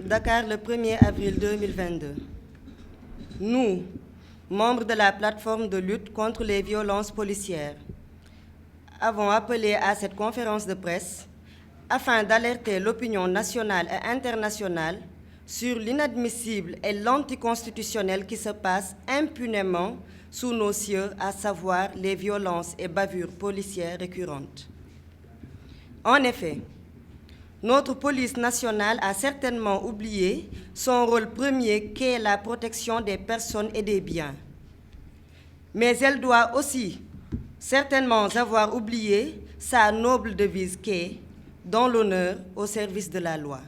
Dakar le 1er avril 2022. Nous, membres de la plateforme de lutte contre les violences policières, avons appelé à cette conférence de presse afin d'alerter l'opinion nationale et internationale sur l'inadmissible et l'anticonstitutionnel qui se passe impunément sous nos cieux, à savoir les violences et bavures policières récurrentes. En effet, notre police nationale a certainement oublié son rôle premier qu'est la protection des personnes et des biens. Mais elle doit aussi certainement avoir oublié sa noble devise qu'est « dans l'honneur au service de la loi ».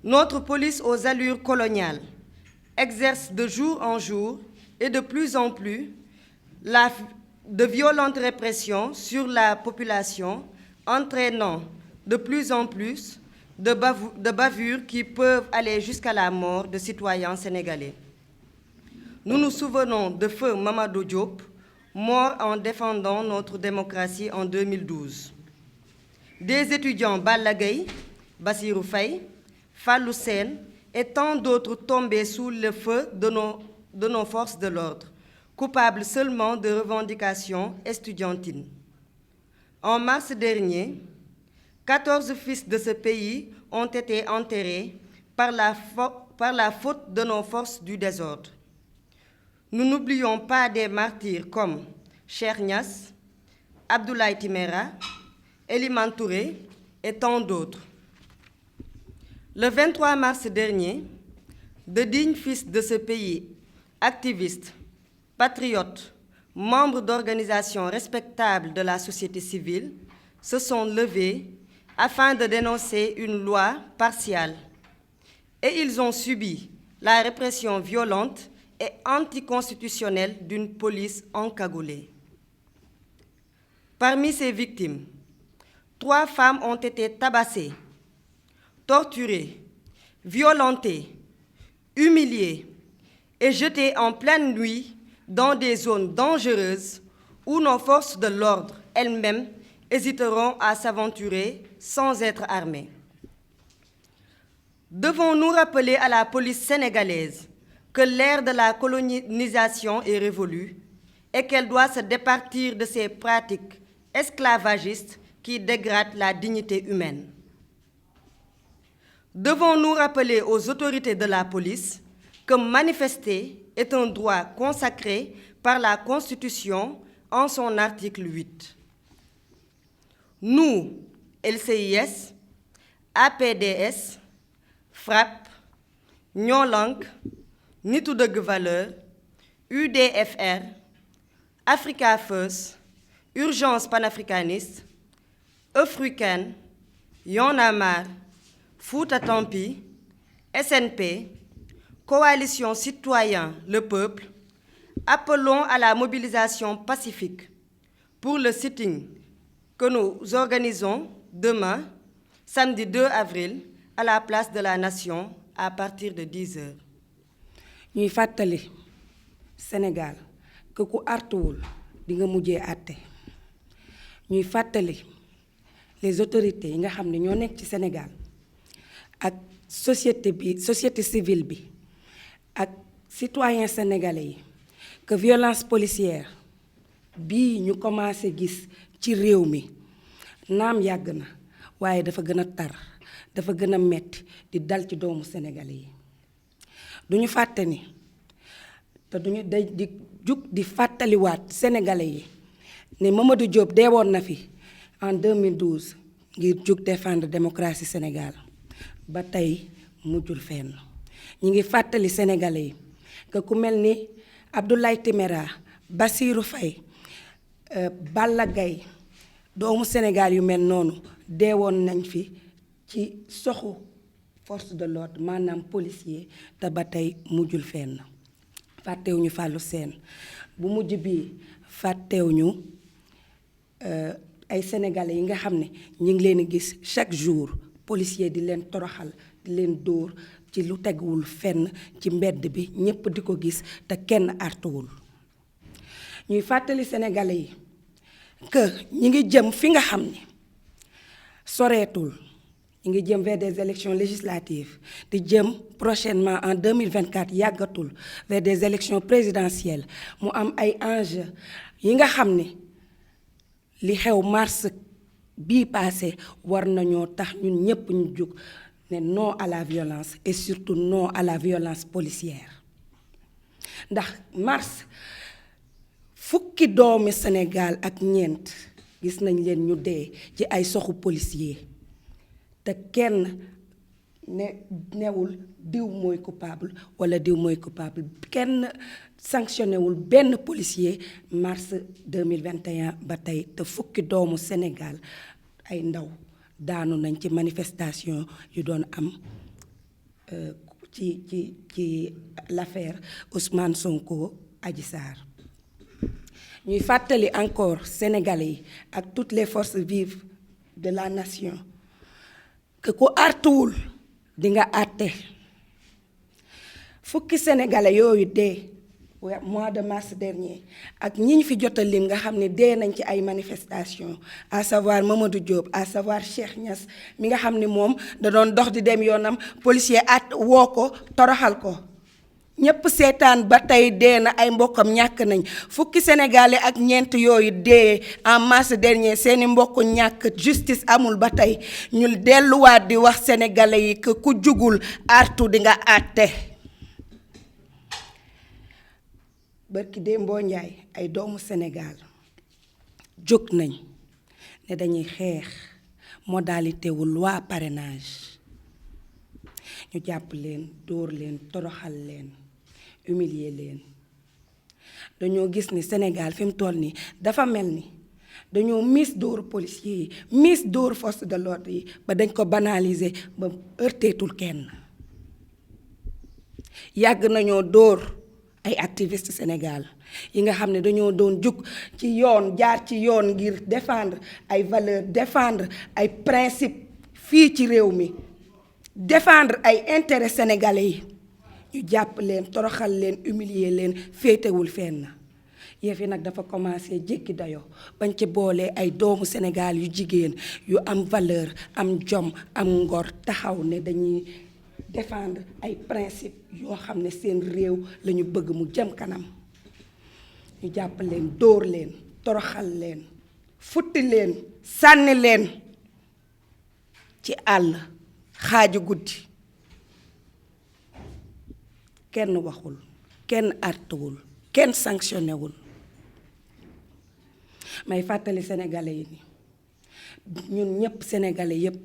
Notre police aux allures coloniales exerce de jour en jour et de plus en plus de violentes répressions sur la population, entraînant de plus en plus de bavures qui peuvent aller jusqu'à la mort de citoyens sénégalais. Nous nous souvenons de feu Mamadou Diop, mort en défendant notre démocratie en 2012. Des étudiants Balla Gaye, Bassirou Faye, Fallou Sène et tant d'autres tombés sous le feu de nos forces de l'ordre, coupables seulement de revendications estudiantines. En mars dernier, 14 fils de ce pays ont été enterrés par la faute de nos forces du désordre. Nous n'oublions pas des martyrs comme Cheikh Niass, Abdoulaye Timéra, Eliman Touré et tant d'autres. Le 23 mars dernier, de dignes fils de ce pays, activistes, patriotes, membres d'organisations respectables de la société civile, se sont levés afin de dénoncer une loi partiale. Et ils ont subi la répression violente et anticonstitutionnelle d'une police encagoulée. Parmi ces victimes, 3 femmes ont été tabassées, torturées, violentées, humiliées et jetées en pleine nuit dans des zones dangereuses où nos forces de l'ordre elles-mêmes hésiteront à s'aventurer sans être armées. Devons-nous rappeler à la police sénégalaise que l'ère de la colonisation est révolue et qu'elle doit se départir de ces pratiques esclavagistes qui dégradent la dignité humaine? Devons-nous rappeler aux autorités de la police que manifester est un droit consacré par la Constitution en son article 8? Nous, LCIS, APDS, FRAPP, Ñoo Lank, Nitu Dëgg Valeurs, UDFR, Africa First, Urgence panafricaniste, Africaine, Y'en a marre, Fouta Tampi, SNP, Coalition Citoyen Le Peuple, appelons à la mobilisation pacifique pour le sitting que nous organisons demain, samedi 2 avril, à la place de la Nation à partir de 10 heures. ñuy fàttali Sénégal que ku artuwul di nga mujjee àtte ñuy fàttali les autorités yi nga xam ne ñoo nekk ci Sénégal ak société civile bi ak citoyens sénégalais yi que violence policière bii ñu commencé gis ci réew mi naam yàgg na waaye dafa gën a tar dafa gën a metti di dal ci doomu sénégalais yi duñu fàtte ni te duñu di jug di fàttaliwaat sénégalais yi ne Mamadou Diop deewoon na fi en 2012 ngir jug défendre démocratie Sénégal ba tey mujjul fenn ñi ngi fàttali sénégalais yi que ku mel ni Abdoulaye Timéra, Bassirou Faye, Balla Gaye doomu Sénégal yu mel noonu deewoon nañ fi ci soxu force de l'ordre maanaam policier te ba tey mujjul fenn fàttewuñu Fallou Sène bu mujj bii fàttewuñu ay sénégalais yi nga xam ne ñu ngi leen gis chaque jour policier di leen toroxal di leen dóor ci lu teguwul fenn ci mbedd bi ñépp di ko gis te kenn artuwul ñuy fàttali sénégalais yi que ñi ngi jëm fi nga xam ne soreetul ñu ngi jëm vers des élections législatives di jëm prochainement en 2024 yàggatul vers des élections présidentielles mu am ay enjeux yi nga xam ne li xew mars bii passé war nañoo tax ñun ñépp ñu jóg ne non à la violence et surtout non à la violence policière ndax mars fukki doomi Sénégal ak ñeent gis nañ leen ñu dee ci ay soxu policier te kenn newul diw mooy coupable walla diw mooy coupable kenn sanctionné wul benn policier mars 2021 ba tey te fukki doomu Sénégal ay ndaw daanu nañ ci manifestation yu doon am ci l'affaire Ousmane Sonko Adji Sarr ñuy fàttali encore Sénégalais yi ak toutes les forces vives de la nation que ku artuwul di nga àtte fukki sénégalais yooyu dee mois de mars dernier ak ñi ñu fi jot a lim nga xam ne dee nañ ci ay manifestations à savoir Mamadou Diop à savoir Cheikh Niass mi nga xam ne moom da doon dox di dem yoonam policier woo ko toroxal ko ñépp seetaan ba tey dee na ay mbokkam ñàkk nañ fukki sénégalais ak ñeent yooyu dee en mars dernier seeni mbokk ñàkk justice amul ba tey ñu delluwaat di wax sénégalais yi que ku jugul artu di nga àtte barki Dembo Njaay ay doomu Sénégal jóg nañ ne dañuy xeex modalité wu loi parrainage ñu jàpp leen dóor leen toroxal leen humilier leen dañoo gis ni Sénégal fi mu toll nii dafa mel ni dañoo miis dóoru policiers yi miis dóoru force de l'ordre yi ba dañ ko banaliser ba heurteetul kenn yàgg nañoo dóor ay activistes Sénégal yi nga xam ne dañoo doon jug ci yoon jaar ci yoon ngir défendre ay valeurs défendre ay principes fii ci réew mi défendre ay intérêts sénégalais yi ñu jàpp leen toroxal leen humilier leen féetewul fenn yëf yi nag dafa commencé jékki dayoo bañ ci boolee ay doomu Sénégal yu jigéen yu am valeur am jom am ngor taxaw ne dañuy défendre ay principes yoo xam ne seen réew lañu bëgg mu jëm kanam ñu jàpp leen dóor leen toroxal leen futti leen sànni leen ci àll xaaju guddi kenn waxul kenn artuwul kenn sanctionné wul may fàttali sénégalais yi ni ñun ñépp sénégalais yépp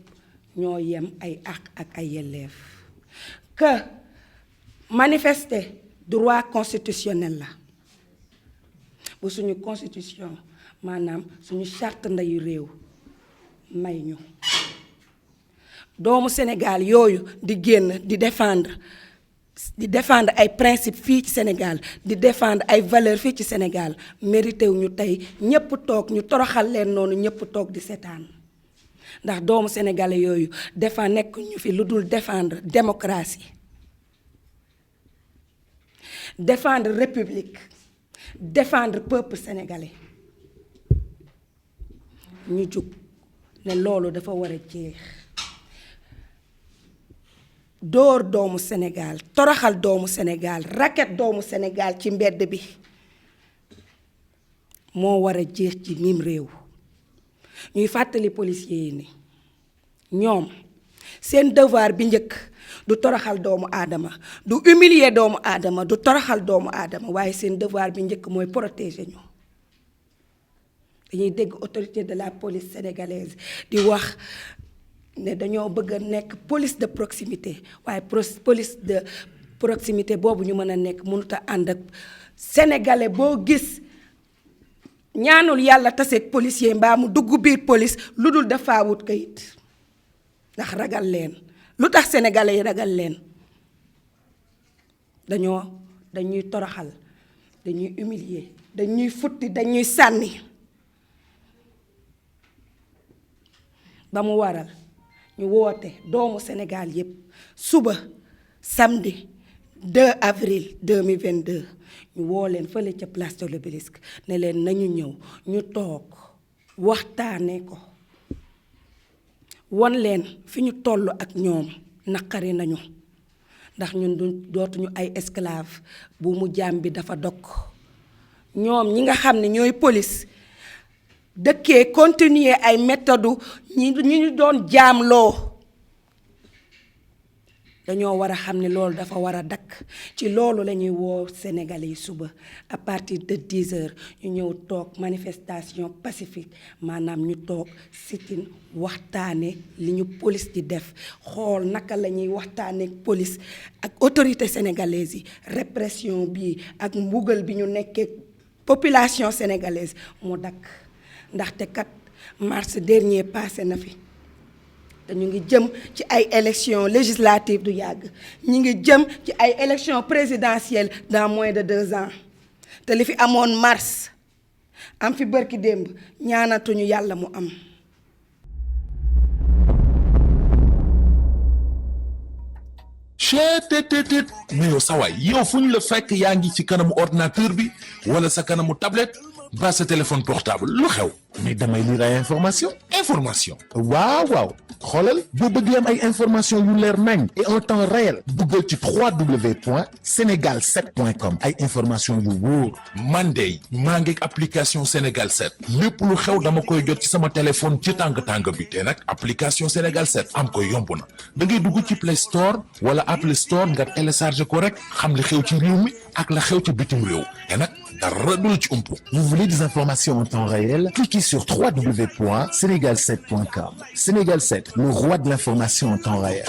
ñoo yem ay àq ak ay yelleef que manifester droit constitutionnel la bu suñu constitution maanaam suñu charte ndeyu réew may ñu doomu Sénégal yooyu di génn di défendre ay principes fii ci Sénégal di défendre ay valeurs fii ci Sénégal mérité wu ñu tey ñépp toog ñu toroxal leen noonu ñépp toog di seetaan ndax doomu sénégalais yooyu nekk ñu fi lu dul défendre démocratie défendre république défendre peuple sénégalais ñu jug ne loolu dafa war a jeex dóor doomu Sénégal toroxal doomu Sénégal racket doomu Sénégal ci mbedd bi moo war a jeex ci mim réew ñuy fàttali policiers yi ni ñoom seen devoir bi njëkk du toroxal doomu aadama du humilier doomu aadama du toroxal doomu aadama waaye seen devoir bi njëkk mooy protéger ñu dañuy dégg autorité de la police sénégalaise di wax ne dañoo bëgg a nekk police de proximité waaye police de proximité boobu ñu mën a nekk mënut a ànd ak sénégalais boo gis ñaanul yàlla taseeg policier mbaa mu dugg biir police lu dul dafa wut kayit ndax ragal leen lu tax sénégalais yi ragal leen dañuy toroxal dañuy humilier dañuy futti dañuy sànni ba mu waral ñu woote doomu Sénégal yépp suba samedi 2 avril 2022 ñu woo leen fële ca place de l'Obélisque ne leen nañu ñëw ñu toog waxtaane ko won leen fi ñu toll ak ñoom naqari nañu ndax ñun dootuñu ay esclave bu mu jaam bi dafa dog ñoom ñi nga xam ne ñooy police dëkkee continuer ay méthode ñi ñu doon jaamloo dañoo war a xam ne loolu dafa war a dakk ci loolu la ñuy woo Sénégalais yi suba à partir de 10 heures ñu ñëw toog manifestation pacifique maanaam ñu toog sit-in waxtaane li ñu police di def xool naka la ñuy waxtaane police ak autorité sénégalaise yi répression bi ak mbugal bi ñu nekkee population sénégalaise mu dakk ndaxte kat mars dernier passé na fi te ñu ngi jëm ci ay élections législatives du yàgg ñu ngi jëm ci ay élections présidentielles dans moins de 2 ans te li fi amoon mars am fi bërki démb ñaanatuñu yàlla mu am. cheetetetet mais yow sawaay yow fu ñu la fekk yaa ngi ci kanamu ordinateur bi wala sa kanamu tablette ba sa téléphone portable lu xew mais damay lire ay information waaw xoolal boo bëggee am ay information yu leer nañ et en temps réel duggal ci www.senegal7.com ay information yu wóor man de maa ngi application Sénégal 7 lépp lu xew dama koy jot ci sama téléphone ci tàng bi te nag application Sénégal 7 am ko yomb na da ngay dugg ci Play Store wala Apple Store nga télécharger ko rek xam li xew ci réew mi ak la xew ci bitim réew te nag dara du la ci umpu. Vous voulez des informations en temps réel? Cliquez sur www.senegal7.com. Sénégal 7, le roi de l'information en temps réel.